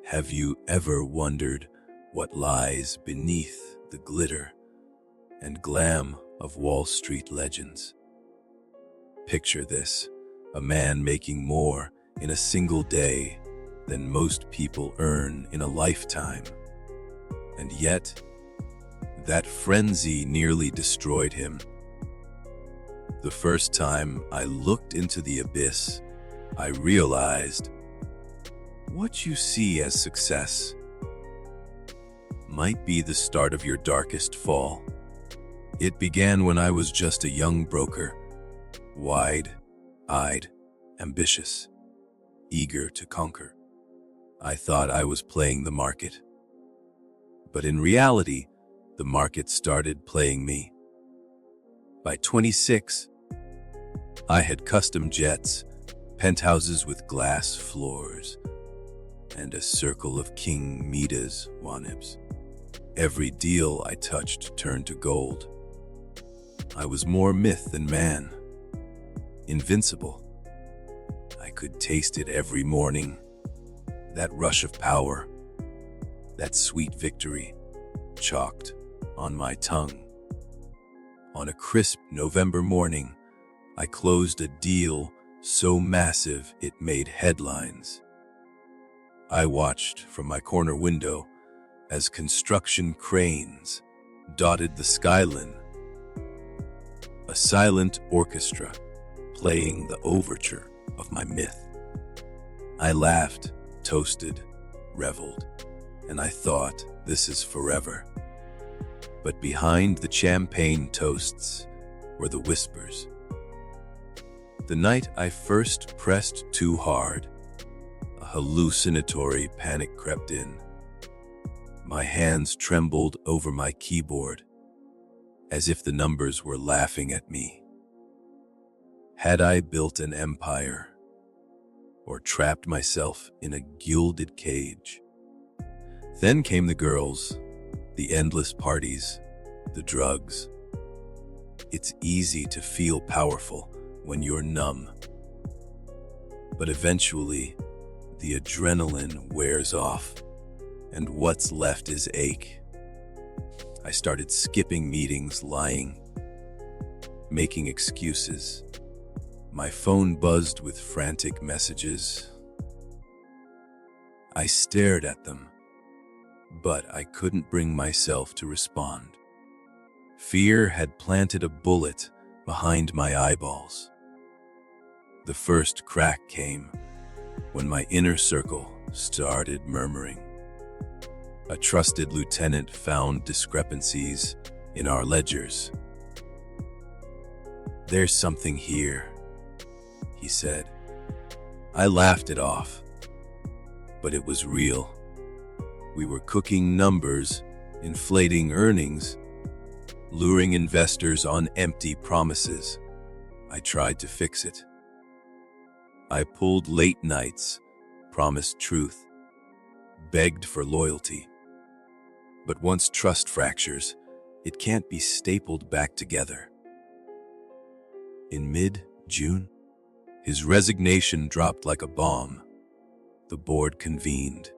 Have you ever wondered what lies beneath the glitter and glam of Wall Street legends? Picture this, a man making more in a single day than most people earn in a lifetime. And yet, that frenzy nearly destroyed him. The first time I looked into the abyss, I realized what you see as success might be the start of your darkest fall. It began when I was just a young broker, wide-eyed, ambitious, eager to conquer. I thought I was playing the market. But in reality, the market started playing me. By 26, I had custom jets, penthouses with glass floors, and a circle of King Midas wanibs. Every deal I touched turned to gold. I was more myth than man, invincible. I could taste it every morning, that rush of power, that sweet victory, chalked on my tongue. On a crisp November morning, I closed a deal so massive it made headlines. I watched from my corner window as construction cranes dotted the skyline, a silent orchestra playing the overture of my myth. I laughed, toasted, reveled, and I thought, this is forever. But behind the champagne toasts were the whispers. The night I first pressed too hard, a hallucinatory panic crept in. My hands trembled over my keyboard, as if the numbers were laughing at me. Had I built an empire, or trapped myself in a gilded cage? Then came the girls, the endless parties, the drugs. It's easy to feel powerful when you're numb. But eventually, the adrenaline wears off, and what's left is ache. I started skipping meetings, lying, making excuses. My phone buzzed with frantic messages. I stared at them, but I couldn't bring myself to respond. Fear had planted a bullet behind my eyeballs. The first crack came when my inner circle started murmuring. A trusted lieutenant found discrepancies in our ledgers. "There's something here," he said. I laughed it off, but it was real. We were cooking numbers, inflating earnings, luring investors on empty promises. I tried to fix it. I pulled late nights, promised truth, begged for loyalty. But once trust fractures, it can't be stapled back together. In mid-June, his resignation dropped like a bomb. The board convened.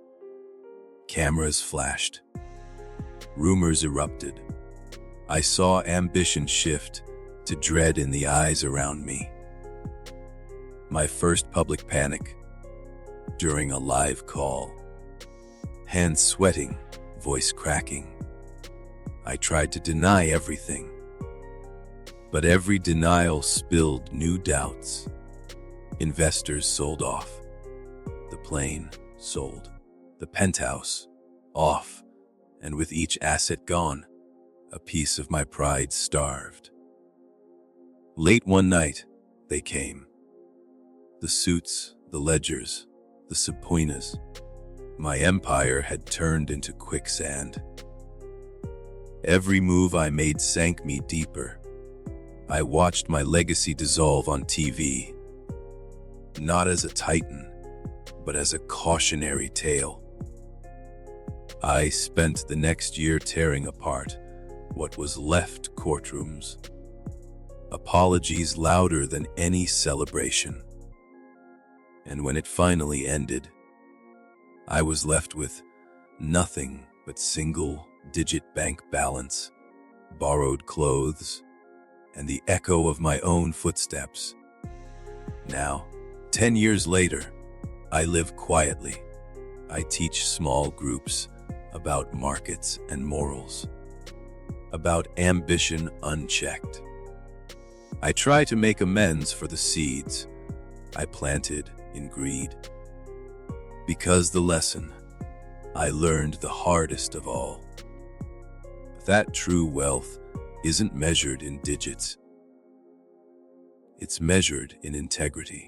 Cameras flashed. Rumors erupted. I saw ambition shift to dread in the eyes around me. My first public panic, during a live call. Hands sweating, voice cracking. I tried to deny everything, but every denial spilled new doubts. Investors sold off. The plane sold. The penthouse off. And with each asset gone, a piece of my pride starved. Late one night, they came. The suits, the ledgers, the subpoenas. My empire had turned into quicksand. Every move I made sank me deeper. I watched my legacy dissolve on TV, not as a titan, but as a cautionary tale. I spent the next year tearing apart what was left courtrooms. Apologies louder than any celebration. And when it finally ended, I was left with nothing but single-digit bank balance, borrowed clothes, and the echo of my own footsteps. Now, 10 years later, I live quietly. I teach small groups about markets and morals, about ambition unchecked. I try to make amends for the seeds I planted in greed. Because the lesson I learned the hardest of all, that true wealth isn't measured in digits. It's measured in integrity.